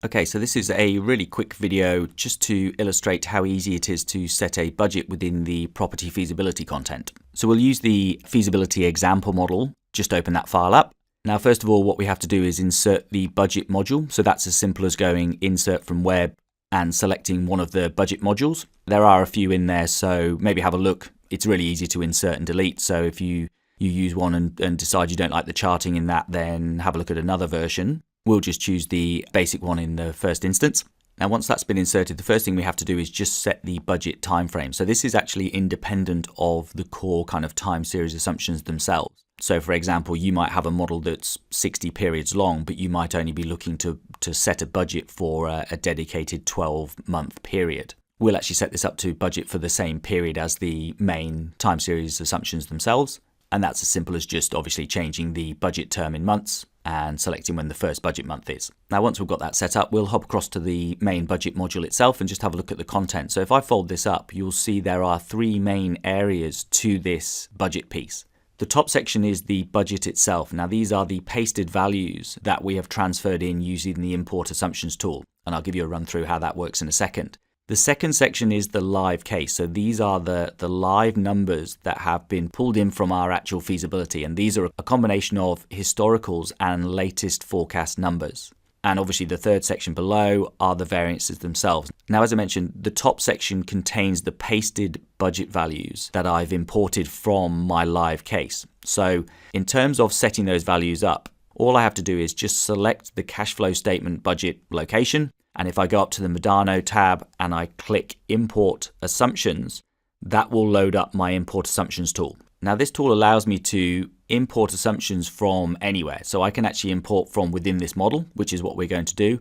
Okay, so this is a really quick video just to illustrate how easy it is to set a budget within the property feasibility content. So we'll use the feasibility example model. Just open that file up. Now, first of all, what we have to do is insert the budget module. So that's as simple as going insert from web and selecting one of the budget modules. There are a few in there, so maybe have a look. It's really easy to insert and delete. So if you use one and decide you don't like the charting in that, then have a look at another version. We'll just choose the basic one in the first instance. Now, once that's been inserted, the first thing we have to do is just set the budget time frame. So this is actually independent of the core kind of time series assumptions themselves. So for example, you might have a model that's 60 periods long, but you might only be looking to set a budget for a dedicated 12-month period. We'll actually set this up to budget for the same period as the main time series assumptions themselves. And that's as simple as just obviously changing the budget term in months and selecting when the first budget month is. Now, once we've got that set up, we'll hop across to the main budget module itself and just have a look at the content. So if I fold this up, you'll see there are three main areas to this budget piece. The top section is the budget itself. Now, these are the pasted values that we have transferred in using the import assumptions tool. And I'll give you a run through how that works in a second. The second section is the live case. So these are the live numbers that have been pulled in from our actual feasibility. And these are a combination of historicals and latest forecast numbers. And obviously the third section below are the variances themselves. Now, as I mentioned, the top section contains the pasted budget values that I've imported from my live case. So in terms of setting those values up, all I have to do is just select the cash flow statement budget location. And if I go up to the Modano tab and I click Import Assumptions, that will load up my Import Assumptions tool. Now, this tool allows me to import assumptions from anywhere. So I can actually import from within this model, which is what we're going to do.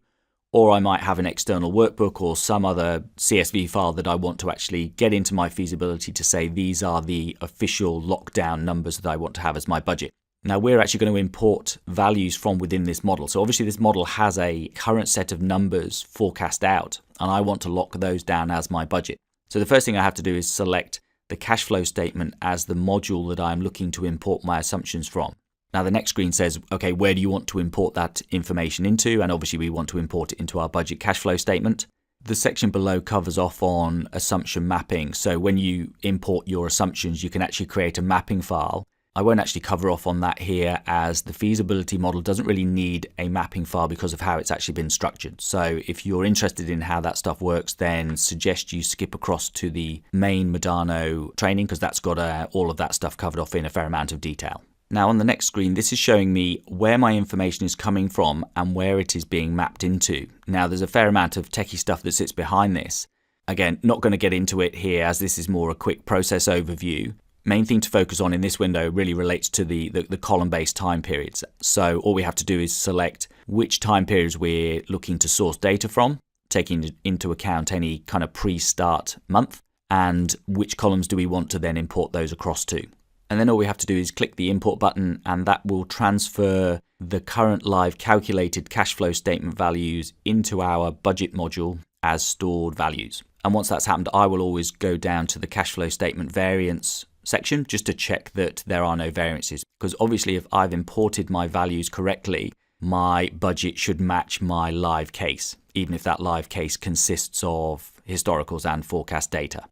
Or I might have an external workbook or some other CSV file that I want to actually get into my feasibility to say these are the official lockdown numbers that I want to have as my budget. Now, we're actually going to import values from within this model. So obviously this model has a current set of numbers forecast out, and I want to lock those down as my budget. So the first thing I have to do is select the cash flow statement as the module that I'm looking to import my assumptions from. Now, the next screen says, okay, where do you want to import that information into? And obviously we want to import it into our budget cash flow statement. The section below covers off on assumption mapping. So when you import your assumptions, you can actually create a mapping file. I won't actually cover off on that here, as the feasibility model doesn't really need a mapping file because of how it's actually been structured. So if you're interested in how that stuff works, then suggest you skip across to the main Modano training, because that's got all of that stuff covered off in a fair amount of detail. Now, on the next screen, this is showing me where my information is coming from and where it is being mapped into. Now, there's a fair amount of techie stuff that sits behind this. Again, not going to get into it here, as this is more a quick process overview. Main thing to focus on in this window really relates to the column-based time periods. So all we have to do is select which time periods we're looking to source data from, taking into account any kind of pre-start month, and which columns do we want to then import those across to. And then all we have to do is click the import button, and that will transfer the current live calculated cash flow statement values into our budget module as stored values. And once that's happened, I will always go down to the cash flow statement variance section just to check that there are no variances, because obviously if I've imported my values correctly, my budget should match my live case, even if that live case consists of historicals and forecast data.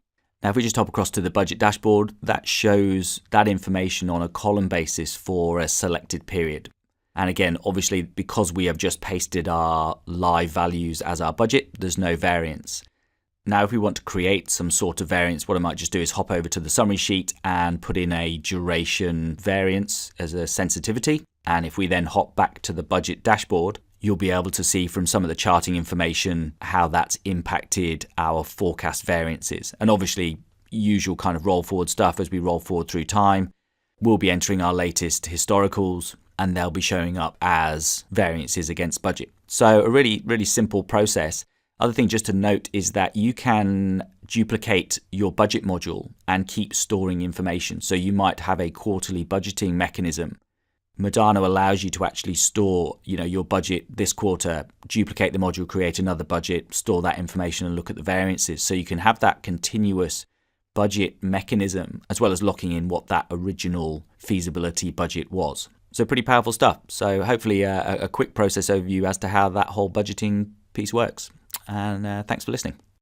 Now, if we just hop across to the budget dashboard, that shows that information on a column basis for a selected period. And again, obviously, because we have just pasted our live values as our budget, there's no variance. Now, if we want to create some sort of variance, what I might just do is hop over to the summary sheet and put in a duration variance as a sensitivity. And if we then hop back to the budget dashboard, you'll be able to see from some of the charting information how that's impacted our forecast variances. And obviously, usual kind of roll forward stuff as we roll forward through time. We'll be entering our latest historicals, and they'll be showing up as variances against budget. So a really, really simple process. Other thing just to note is that you can duplicate your budget module and keep storing information. So you might have a quarterly budgeting mechanism. Modano allows you to actually store, your budget this quarter, duplicate the module, create another budget, store that information and look at the variances. So you can have that continuous budget mechanism as well as locking in what that original feasibility budget was. So pretty powerful stuff. So hopefully a quick process overview as to how that whole budgeting piece works. And thanks for listening.